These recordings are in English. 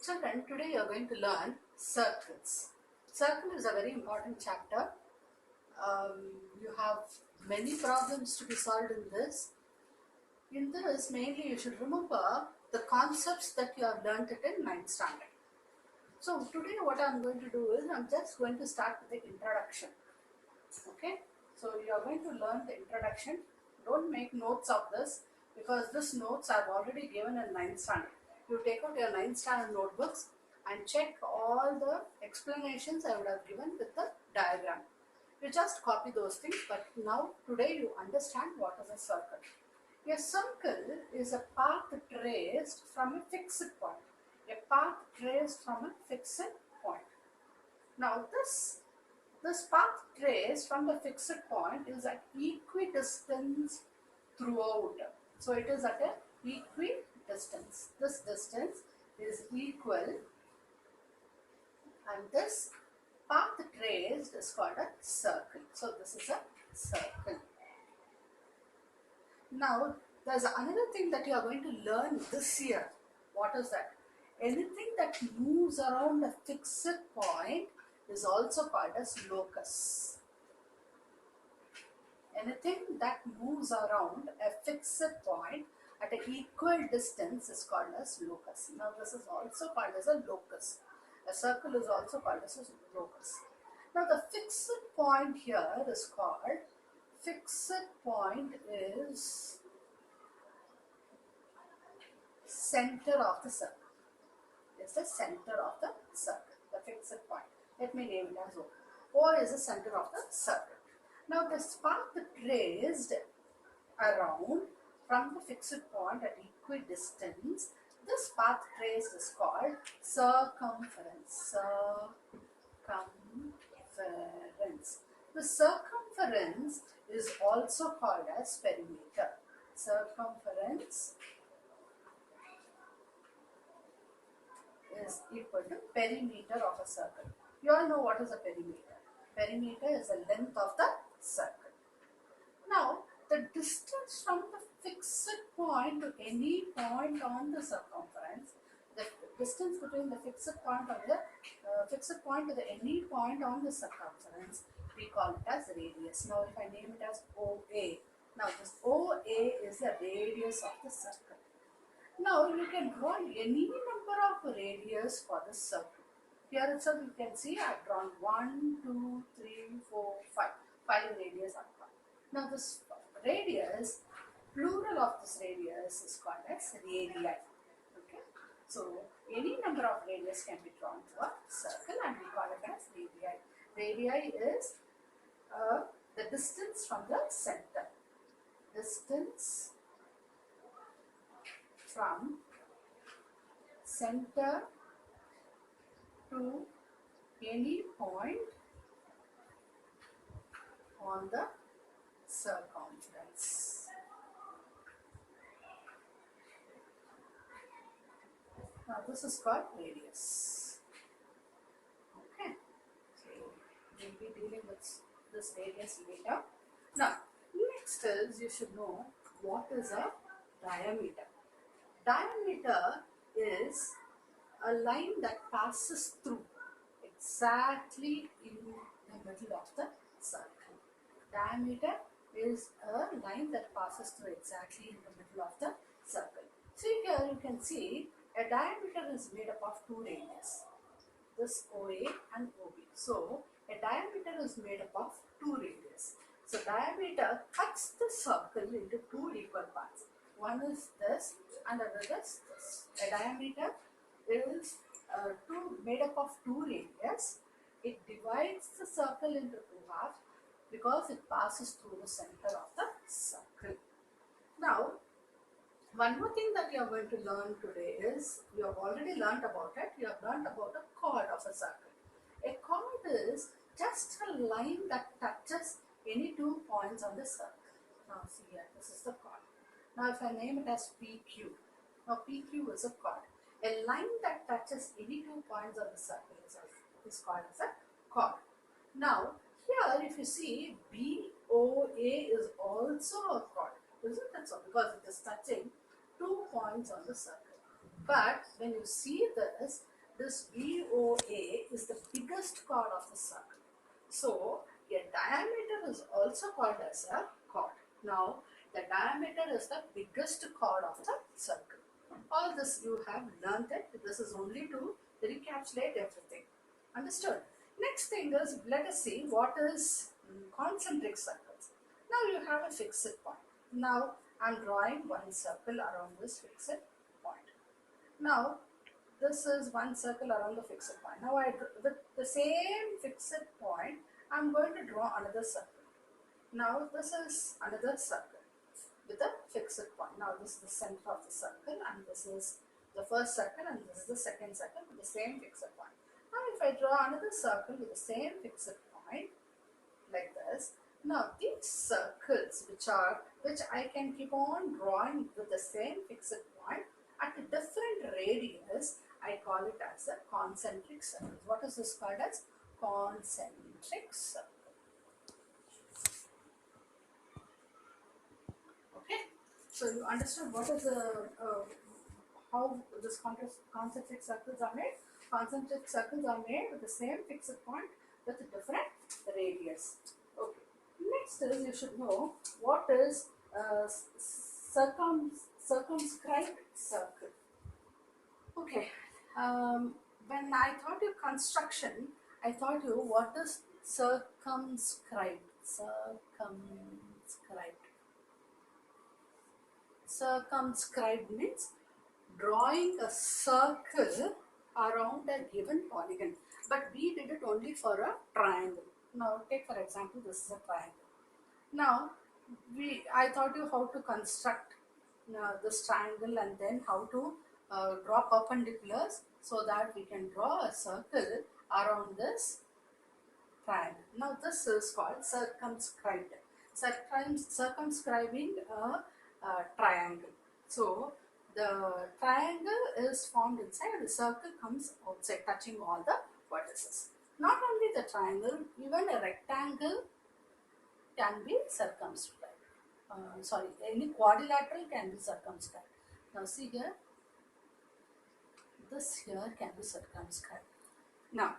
Children, today you are going to learn circles. Circle is a very important chapter. You have many problems to be solved in this. In this, mainly you should remember the concepts that you have learnt it in 9th standard. So today what I am going to do is, I am just going to start with the introduction. Okay? So you are going to learn the introduction. Don't make notes of this because this notes I have already given in 9th standard. You take out your 9th standard notebooks and check all the explanations I would have given with the diagram. You just copy those things, but now today you understand what is a circle. A circle is a path traced from a fixed point. A path traced from a fixed point. Now this path traced from the fixed point is at equidistance throughout. So it is at a equidistance. This distance is equal, and this path traced is called a circle. So this is a circle. Now there's another thing that you are going to learn this year. What is that? Anything that moves around a fixed point is also called as locus. Anything that moves around a fixed point at an equal distance is called as locus. Now this is also called as a locus. A circle is also called as a locus. Now the fixed point here is called, fixed point is center of the circle. It's the center of the circle, the fixed point. Let me name it as O. O is the center of the circle. Now this path traced around from the fixed point at equidistance, this path traced is called circumference. Circumference. The circumference is also called as perimeter. Circumference is equal to perimeter of a circle. You all know what is a perimeter. Perimeter is the length of the circle. Now, the distance from the fixed point to any point on the circumference, the distance between the fixed point of the fixed point to the any point on the circumference, we call it as radius. Now, if I name it as OA, now this OA is the radius of the circle. Now you can draw any number of radius for the circle. Here itself you can see I have drawn 1, 2, 3, 4, 5. 5 radius are drawn. Now this radius, plural of this radius is called as radii. Okay. So any number of radius can be drawn to a circle and we call it as radii. Radii is the distance from the center. Distance from center to any point on the circumference. Now this is called radius. Okay, so we will be dealing with this radius later. Now next is, you should know what is a diameter. Diameter is a line that passes through exactly in the middle of the circle. Diameter is a line that passes through exactly in the middle of the circle. See here you can see a diameter is made up of two radius, this OA and OB. So a diameter is made up of two radius. So diameter cuts the circle into two equal parts. One is this and another is this. A diameter is made up of two radius. It divides the circle into two halves because it passes through the center of the circle. Now, one more thing that you are going to learn today is, you have already learnt about it, you have learnt about a chord of a circle. A chord is just a line that touches any 2 points on the circle. Now see here, this is the chord. Now if I name it as PQ, now PQ is a chord. A line that touches any 2 points on the circle is called as a chord. Now here if you see, BOA is also a chord, isn't it so? Because it is touching 2 points on the circle. But when you see this, this VOA is the biggest chord of the circle. So a diameter is also called as a chord. Now the diameter is the biggest chord of the circle. All this you have learned it. This is only to recapitulate everything. Understood? Next thing is, let us see what is concentric circles. Now you have a fixed point. Now I am drawing one circle around this fixed point. Now this is one circle around the fixed point. Now with the same fixed point, I am going to draw another circle. Now this is another circle with a fixed point. Now this is the center of the circle, and this is the first circle, and this is the second circle with the same fixed point. Now if I draw another circle with the same fixed point like this, now these circles which I can keep on drawing with the same fixed point at a different radius, I call it as a concentric circle. What is this called as? Concentric circle. Okay, so you understood what is how this concentric circles are made. Concentric circles are made with the same fixed point with a different radius. Okay. Next is, you should know what is circumscribed circle. Okay. When I taught you construction, I taught you what is circumscribed. Circumscribed means drawing a circle around a given polygon, but we did it only for a triangle. Now take for example, this is a triangle. Now I taught you how to construct this triangle, and then how to draw perpendiculars so that we can draw a circle around this triangle. Now this is called circumscribed. Circumscribing a triangle. So the triangle is formed inside, the circle comes outside, touching all the vertices. Not only the triangle, even a rectangle can be circumscribed. Any quadrilateral can be circumscribed. Now see here, this here can be circumscribed. Now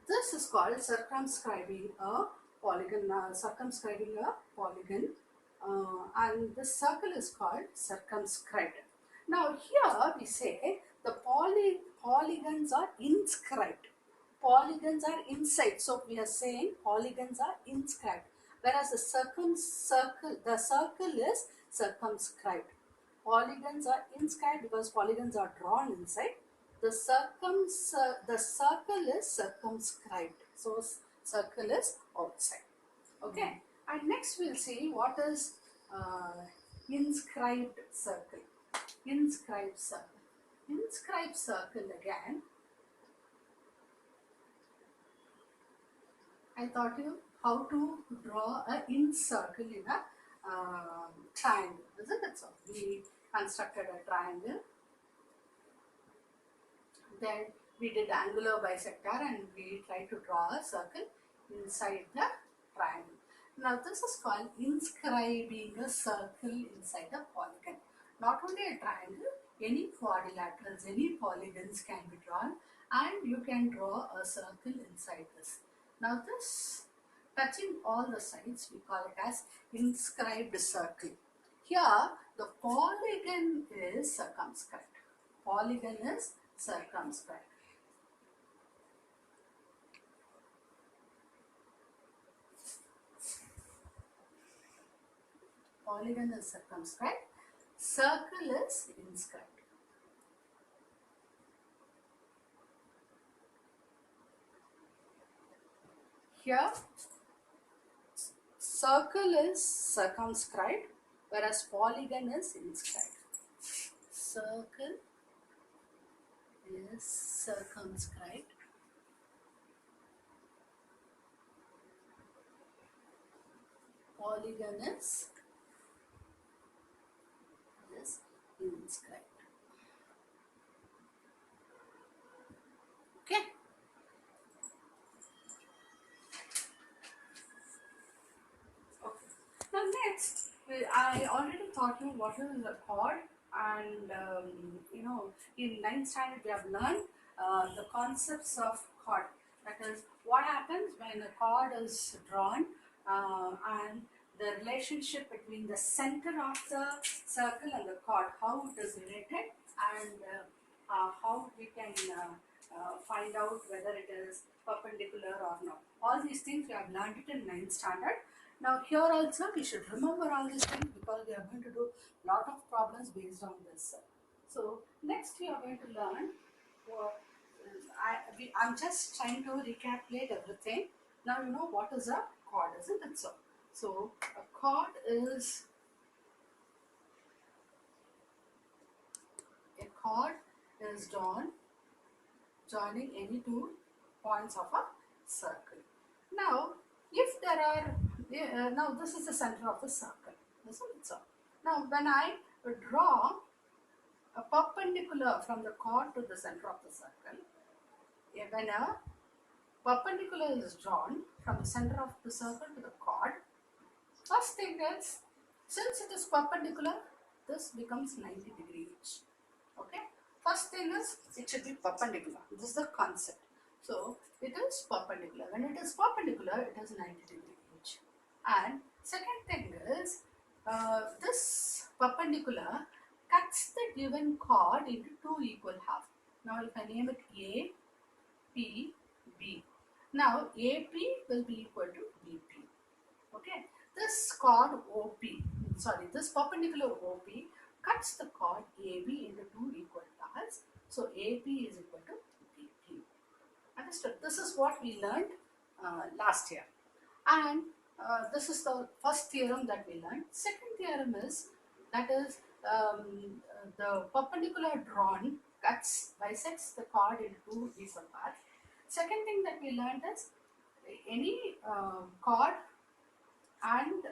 this is called circumscribing a polygon. And the circle is called circumscribed. Now here we say the polygons are inscribed. Polygons are inside, so we are saying polygons are inscribed, whereas the circle is circumscribed. Polygons are inscribed because polygons are drawn inside. The circle is circumscribed, so circle is outside. Okay. And next we'll see what is inscribed circle. Inscribed circle. Inscribed circle again. I taught you how to draw a circle in a triangle, isn't it? So we constructed a triangle. Then we did angular bisector, and we tried to draw a circle inside the triangle. Now this is called inscribing a circle inside a polygon. Not only a triangle, any quadrilaterals, any polygons can be drawn, and you can draw a circle inside this. Now this, touching all the sides, we call it as inscribed circle. Here the polygon is circumscribed. Polygon is circumscribed. Polygon is circumscribed. Circle is inscribed. Here circle is circumscribed, whereas polygon is inscribed. Circle is circumscribed. Polygon is inscribed. Okay. Now next, I already taught you what is a chord, and in 9th standard we have learned the concepts of chord. That is, what happens when a chord is drawn and the relationship between the center of the circle and the chord, how it is related, and how we can find out whether it is perpendicular or not. All these things we have learned it in 9th standard. Now here also we should remember all these things because we are going to do lot of problems based on this. So next we are going to learn. I'm just trying to recapitulate everything. Now you know what is a chord, isn't it so? So a chord is drawn joining any two points of a circle. Now, if there are, now this is the center of the circle, isn't it so? Now, when I draw a perpendicular from the chord to the center of the circle, when a perpendicular is drawn from the center of the circle to the chord, first thing is, since it is perpendicular, this becomes 90 degrees. Okay. First thing is, it should be perpendicular. This is the concept. So, it is perpendicular. When it is perpendicular, it is 90 degrees. And second thing is, this perpendicular cuts the given chord into two equal halves. Now, if I name it A, P, B. Now, AP will be equal to BP. Okay. This chord OP, this perpendicular OP cuts the chord AB into two equal parts. So AP is equal to BP. Understood? This is what we learned last year. And this is the first theorem that we learned. Second theorem is, that is, the perpendicular drawn bisects the chord into two equal parts. Second thing that we learned is, any chord and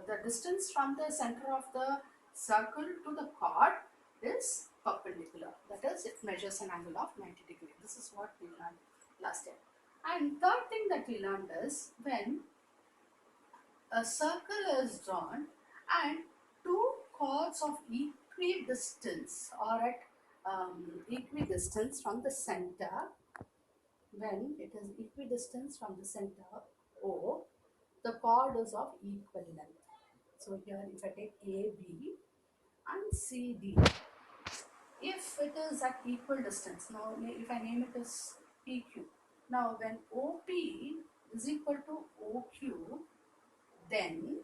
the distance from the center of the circle to the chord is perpendicular. That is, it measures an angle of 90 degrees. This is what we learned last year. And third thing that we learned is, when a circle is drawn and two chords of equidistance or at equidistance from the center, when it is equidistance from the center O, the chord is of equal length. So here if I take AB and CD, if it is at equal distance, now if I name it as PQ, now when OP is equal to OQ, then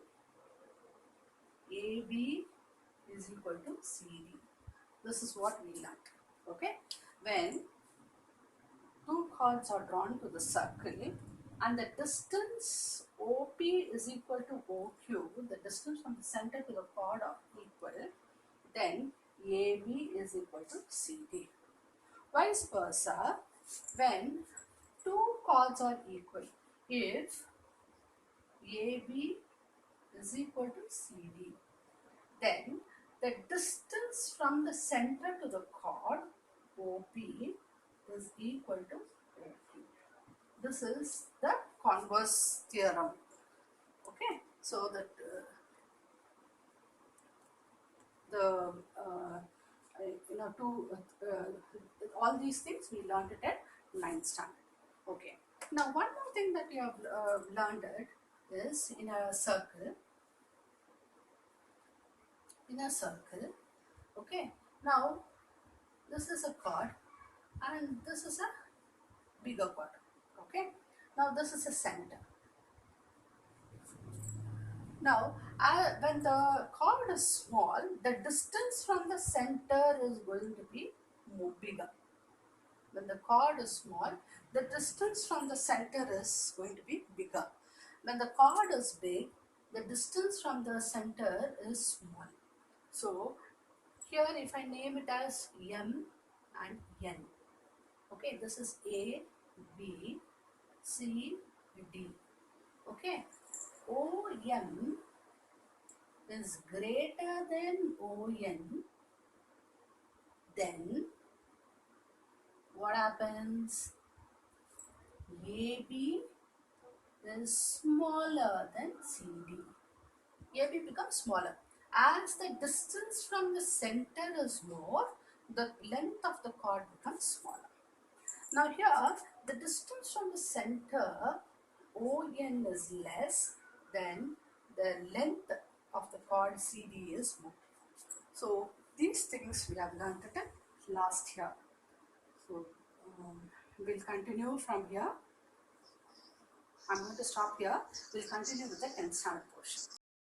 AB is equal to CD. This is what we learned. Okay, when two chords are drawn to the circle and the distance OP is equal to OQ, the distance from the center to the chord are equal, then AB is equal to CD. Vice versa, when two chords are equal, if AB is equal to CD, then the distance from the center to the chord OP is equal to OQ. This is the converse theorem. Okay, so that all these things we learned it at 9th standard. Okay. Now one more thing that we have learned it is, in a circle. Okay. Now this is a chord and this is a bigger chord. Okay. Now this is a center. Now, when the chord is small, the distance from the center is going to be bigger. When the chord is small, the distance from the center is going to be bigger. When the chord is big, the distance from the center is small. So, here if I name it as M and N. Okay, this is A, B, C, D. Okay. OM is greater than ON, then what happens? AB is smaller than CD. AB becomes smaller. As the distance from the center is more, the length of the chord becomes smaller. Now here, the distance from the center ON is less than the length of the chord CD is more. So these things we have learned at last year. So we'll continue from here. I'm going to stop here. We'll continue with the 10th standard portion.